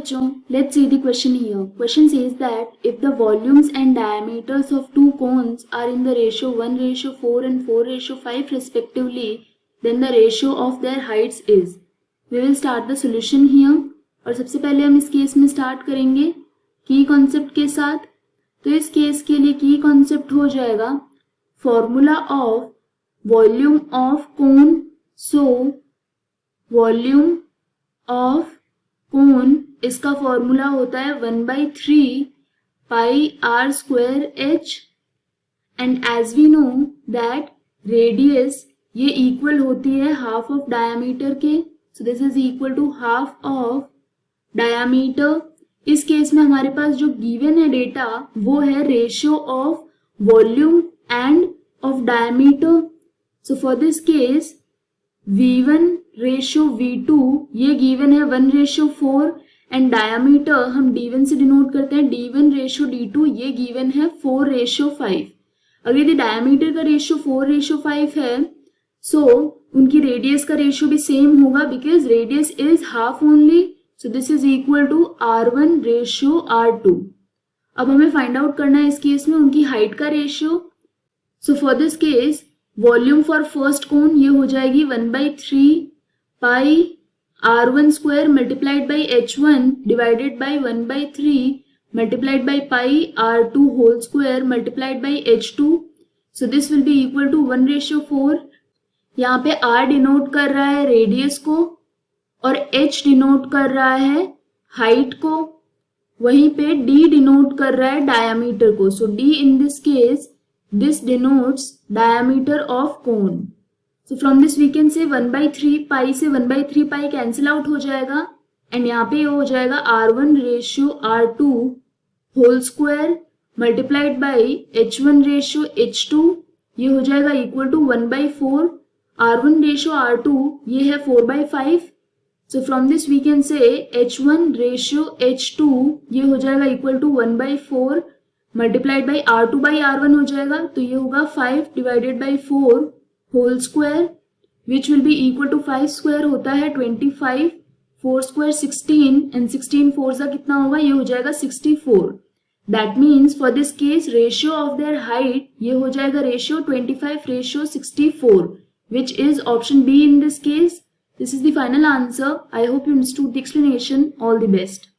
बच्चों, let's see the question here. Question says that if the volumes and diameters of two cones are in the ratio 1:4 and 4:5 respectively, then the ratio of their heights is. We will start the solution here. और सबसे पहले हम इस case में start करेंगे की concept के साथ. तो इस केस के लिए की कॉन्सेप्ट हो जाएगा formula of volume of cone. So volume of cone इसका फॉर्मूला होता है 1/3 pi r square h. And as we know that radius ये इक्वल होती है हाफ ऑफ डायामीटर के. So this is equal to half of diameter. इस case में हमारे पास जो गिवन है डेटा वो है ratio of volume and of diameter. So for this case V1 ratio V2 ये गिवन है 1:4 एंड डायामीटर हम D1 से डिनोट करते हैं D1 रेशियो D2 ये गिवन है 4:5. अगर यदि डायामीटर का रेशियो 4:5 है सो उनकी रेडियस का रेशियो भी सेम होगा because radius is half only. So this is equal to R1 ratio R2. अब हमें फाइंड आउट करना है इस केस में उनकी हाइट का ratio. So for this case volume for first cone ये हो जाएगी 1/3 pi R1 square multiplied by H1 divided by 1/3 multiplied by pi R2 whole square multiplied by H2. So this will be equal to 1:4. यहाँ पे R denote कर रहा है radius को और H डिनोट कर रहा है हाइट को. वहीं पे D डिनोट कर रहा है डायामीटर को. सो D in this case this denotes diameter of cone. So from this we can say 1/3 pi से 1/3 pi cancel out हो जाएगा एंड यहाँ पे हो जाएगा R1 ratio R2 whole square multiplied by H1 ratio H2 ये हो जाएगा equal to 1/4. R1 ratio R2 ये है 4/5. So from this we can say H1 ratio H2 ये हो जाएगा equal to 1/4 multiplied by R2 by R1 हो जाएगा. तो ये होगा 5 divided by 4 whole square which will be equal to 5 square होता है 25, 4 स्क्वायर 16 एंड 16 4 का कितना होगा ये हो जाएगा 64. That means for this case ratio of their height ये हो जाएगा ratio 25:64 which is option be in this case. This is the final answer. I hope you understood the explanation. All the best.